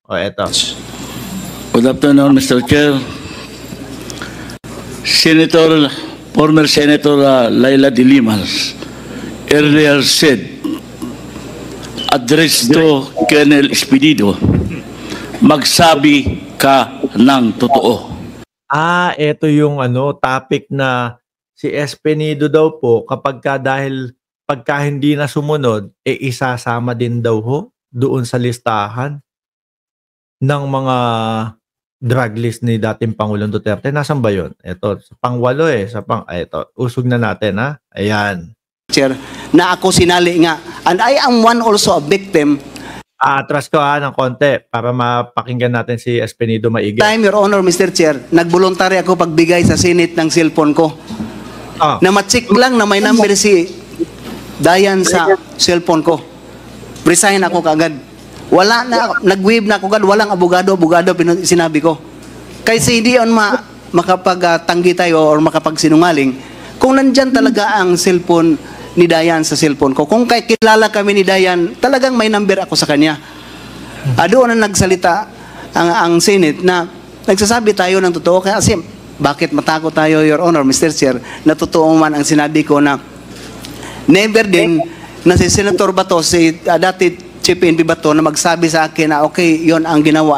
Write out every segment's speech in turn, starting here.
O, eto. Good afternoon, Mr. Chair. Former Senator Laila De Lima earlier said, address to Colonel Expedido, magsabi ka ng totoo. Ito yung topic na si Espenido daw po dahil pagka hindi na sumunod, isasama din daw ho doon sa listahan ng mga drug list ni dating Pangulong Duterte. Nasaan ba yun? Ito, sa pang-8 ito, usog na natin ha. Ayan. Chair, na ako sinali nga. And I am one also a victim. Atras ko ng konti para mapakinggan natin si Espenido maigi. Time, Your Honor, Mr. Chair, nagvoluntary ako pagbigay sa Senate ng cellphone ko. Na ma-check lang na may number si Dayan sa cellphone ko. Resign ako kagad. Wala na, nag-wave na ako agad, walang abogado, sinabi ko. Kasi hindi yun makapagtanggi tayo or makapagsinungaling kung nandyan talaga ang cellphone ni Dayan sa cellphone ko. Kung kilala kami ni Dayan, talagang may number ako sa kanya. Doon na nagsalita ang Senate na nagsasabi tayo ng totoo. Kasi bakit matakot tayo, Your Honor, Mr. Chair, na totoo man ang sinabi ko na never din na si Senator Bato, si dati Chief PNP Bato, na magsabi sa akin na okay, yon ang ginawa.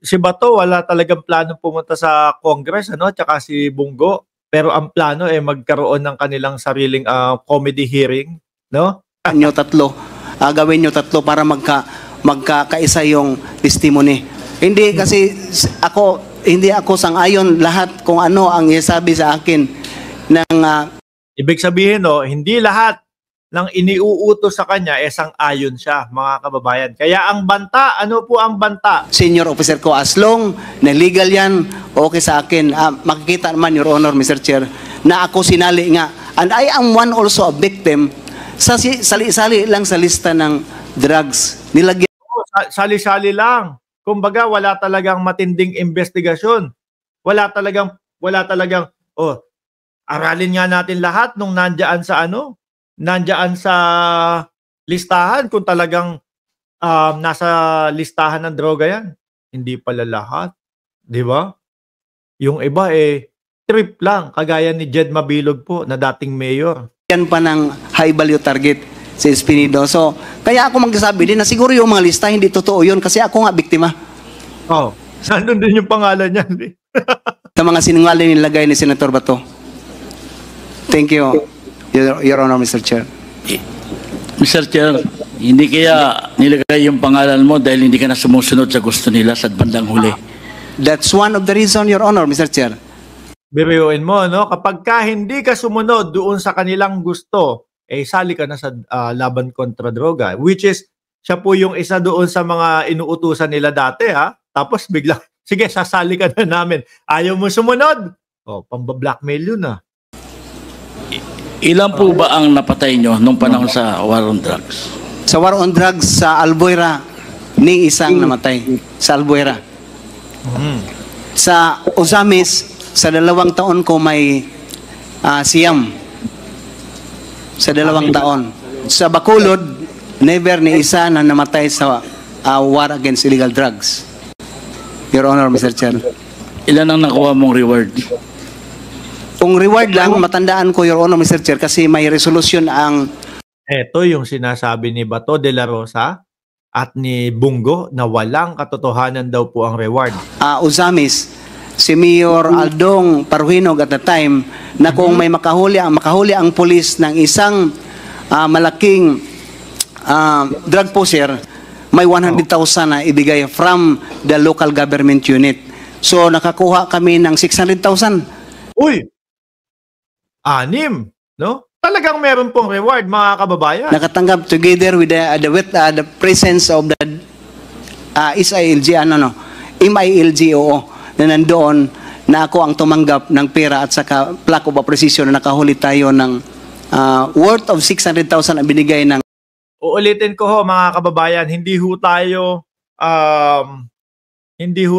Si Bato, wala talagang plano pumunta sa Congress, tsaka si Bungo. Pero ang plano magkaroon ng kanilang sariling comedy hearing, no? Gawin nyo tatlo para magkakaisa yung testimony. Hindi kasi hindi ako sang-ayon lahat kung ano ang isabi sa akin ng ibig sabihin hindi lahat ng iniuutos sa kanya sang-ayon siya, mga kababayan. Kaya ang banta, ano po ang banta? Senior officer ko, as long na legal yan, okay sa akin. Makikita naman, Your Honor, Mr. Chair, na ako sinali nga. And I am one also a victim sa sali-sali lang sa lista ng drugs. Nilagyan. Sali-sali lang. Kumbaga, wala talagang matinding investigasyon. Wala talagang, aralin nga natin lahat nung nandiyan sa listahan kung talagang nasa listahan ng droga yan. Hindi pala lahat. Di ba? Yung iba trip lang. Kagaya ni Jed Mabilog po na dating mayor. Yan pa ng high value target si Espinido. So, kaya ako magsasabi din na siguro yung mga lista hindi totoo yun kasi ako nga biktima. Nandun din yung pangalan niya. Sa mga sinungaling nilagay ni Senator Bato. Thank you, Your Honor, Mr. Chair. Mr. Chair, hindi kaya nilagay yung pangalan mo dahil hindi ka na sumusunod sa gusto nila sa bandang huli? That's one of the reason, Your Honor, Mr. Chair. Biruin mo, kapag hindi ka sumunod doon sa kanilang gusto, sali ka na sa laban kontra droga. Which is, siya po yung isa doon sa mga inuutusan nila dati, Tapos biglang, sige, sasali ka na namin. Ayaw mo sumunod? Pamba-blackmail yun, Ilan po ba ang napatay nyo nung panahon sa War on Drugs? Sa War on Drugs sa Albuera, ni isang namatay sa Albuera. Sa Ozamis, sa 2 taon ko may siyam. Sa 2 taon. Sa Bacolod, never ni isa na namatay sa war against illegal drugs. Your Honor, Mr. Chair. Ilan ang nakuha mong reward? Kung reward lang, matandaan ko, Your Honor, Mr. Chair, kasi may resolution ang... Ito yung sinasabi ni Bato de la Rosa at ni Bungo na walang katotohanan daw po ang reward. Ozamis, si Mayor Aldong Parhuinog at the time, na kung may makahuli ang pulis ng isang malaking drug pusher, may 100,000 na ibigay from the local government unit. So, nakakuha kami ng 600,000. Uy! 6, no? Talagang meron pong reward, mga kababayan. Nakatanggap together with the presence of the MILGO, na nandoon na ako ang tumanggap ng pera at saka plaque of appreciation na nakahuli tayo ng worth of 600,000 na binigay ng... Uulitin ko mga kababayan, hindi ho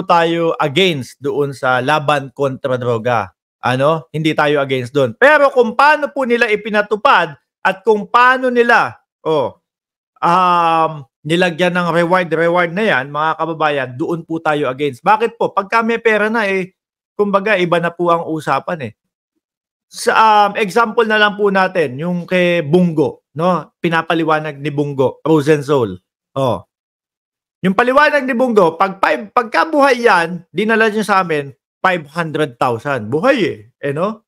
tayo against doon sa laban kontra droga. Hindi tayo against doon. Pero kung paano po nila ipinatupad at kung paano nila nilagyan ng reward na yan, mga kababayan, doon po tayo against. Bakit po? Pagka may pera na kumbaga iba na po ang usapan Sa example na lang po natin, yung kay Bungo, no? Pinapaliwanag ni Bungo, Frozen Soul. Oh. Yung paliwanag ni Bungo, pagka buhay yan, dinala niyo sa amin 500,000. Buhay no?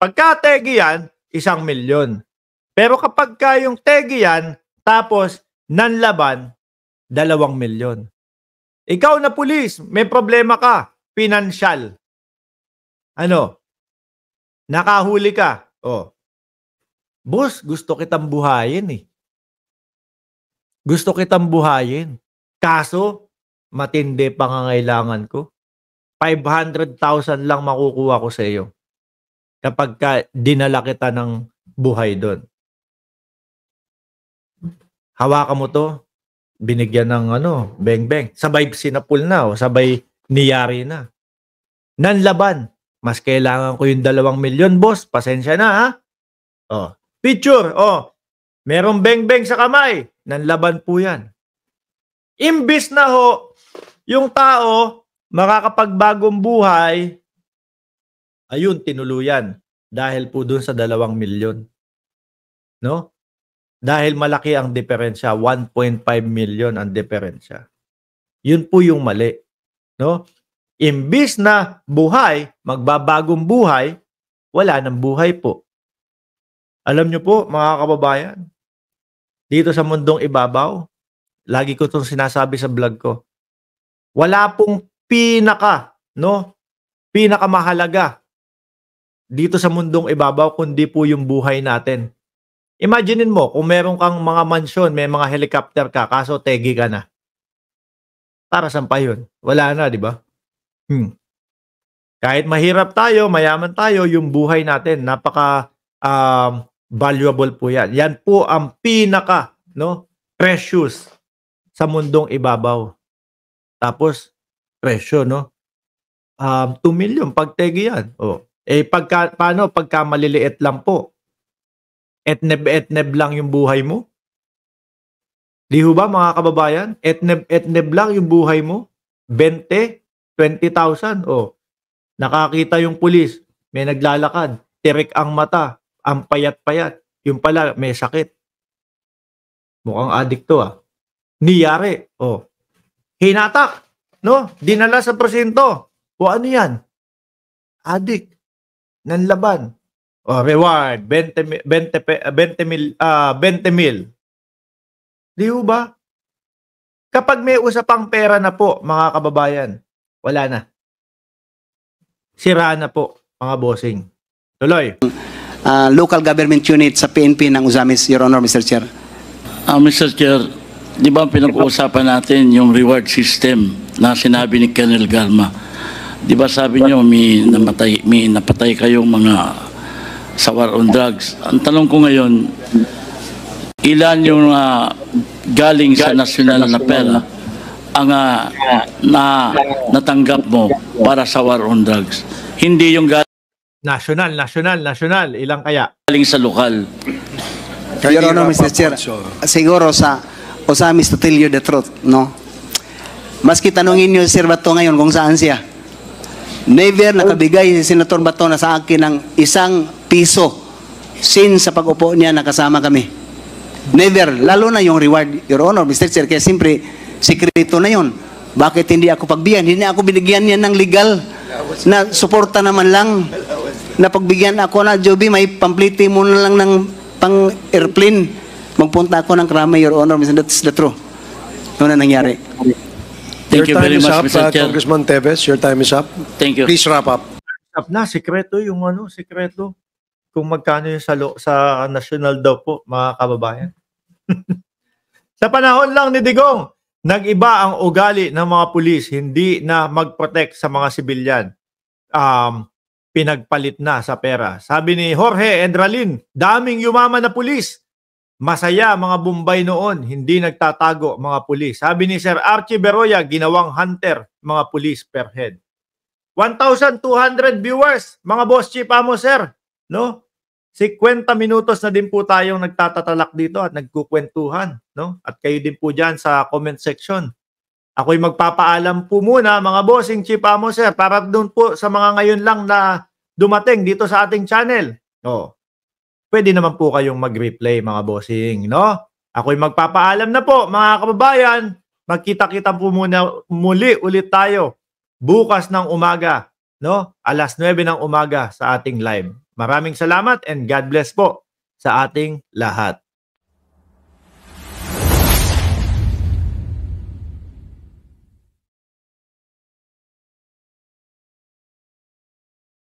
Pagka tegi yan, 1,000,000. Pero kapag yung tegi yan, tapos nanlaban, 2,000,000. Ikaw na pulis, may problema ka, financial. Nakahuli ka. Boss, gusto kitang buhayin Gusto kitang buhayin. Kaso, matindi pangangailangan ko. 500,000 lang makukuha ko sa iyo. Kapag dinala kita ng buhay doon. Hawakan mo to, binigyan ng beng-beng. Sabay sinapul na sabay niyari na. Nanlaban. Mas kailangan ko yung 2,000,000, boss. Pasensya na, ha? Picture, merong beng-beng sa kamay. Nanlaban po yan. Imbis na yung tao makakapagbagong buhay, ayun, tinuluyan. Dahil po dun sa 2,000,000. No? Dahil malaki ang diferensya, 1.5 million ang diferensya. Yun po yung mali. No? Imbis na buhay, magbabagong buhay, wala nang buhay po. Alam nyo po, mga kababayan, dito sa mundong ibabaw, lagi ko itong sinasabi sa vlog ko, wala pong pinakamahalaga dito sa mundong ibabaw kundi po yung buhay natin. Imaginein mo, kung meron kang mga mansyon, may mga helicopter ka, kaso tegi ka na. Para saan pa yun? Wala na, di ba? Kahit mahirap tayo, mayaman tayo, yung buhay natin, napaka valuable po yan. Yan po ang precious sa mundong ibabaw. Tapos, presyo, 2 million, pagtegi yan. Paano pagka maliliit lang po? Etneb lang yung buhay mo? Di ho ba, mga kababayan? Etneb lang yung buhay mo? 20,000. Nakakita yung pulis, may naglalakad, tirik ang mata, ang payat-payat. Yung pala, may sakit. Mukhang addict to, Niyari, hinatak, dinala sa presinto. Ano yan? Addict. Nanlaban. Reward, 20,000. Di ho ba? Kapag may usapang pera na po, mga kababayan, wala na. Sira na po, mga bossing. Tuloy. Local government unit sa PNP ng Uzamis, Your Honor, Mr. Chair. Mr. Chair, di ba pinag-uusapan natin yung reward system na sinabi ni Colonel Garma? Di ba sabi niyo may napatay kayong mga sa war on drugs? Ang tanong ko ngayon, ilan yung galing sa nasyonal na pera ang natanggap mo para sa war on drugs? Hindi yung National. Ilang kaya? galing sa lokal. Your Honor, Mr. Chair, siguro sa Uzamis, to tell you the truth, maski tanungin niyo si Sir Bato ngayon kung saan siya, never nakabigay si Senator Bato na sa akin ng 1 piso since sa pag-upo niya nakasama kami. Never. Lalo na yung reward, Your Honor, Mr. Chair, kaya siyempre, sikreto na yun. Bakit hindi ako pagbigyan? Hindi ako binigyan niya ng legal na suporta naman lang. Na pagbigyan ako na, Joby, may pampliti mo na lang ng pang-airplane. Magpunta ako ng Krama, Your Honor, that's the truth. Yun na nangyari. Thank you very much, Mr. Chair. Congressman Teves, your time is up. Thank you. Please wrap up. Sikreto yung sikreto. Kung magkano yung sa national daw po, mga kababayan. Sa panahon lang ni Digong, nag-iba ang ugali ng mga pulis, hindi na mag-protect sa mga sibilyan. Pinagpalit na sa pera. Sabi ni Jorge Endralin, daming yumaman na pulis. Masaya mga Bombay noon, hindi nagtatago mga pulis. Sabi ni Sir Archie Beroya, ginawang hunter mga pulis per head. 1,200 viewers, mga boss chief mo, sir. 50 minutos na din po tayong nagtatatalak dito at nagkukwentuhan, no? At kayo din po diyan sa comment section. Ako'y magpapaalam po muna, mga bossing Chief Amo Sir, para doon po sa mga ngayon lang na dumating dito sa ating channel. Oh. Pwede naman po kayong mag-replay, mga bossing, no? Ako'y magpapaalam na po, mga kababayan. Magkita-kita po muna muli ulit tayo bukas ng umaga, no? Alas 9 ng umaga sa ating live. Maraming salamat and God bless po sa ating lahat.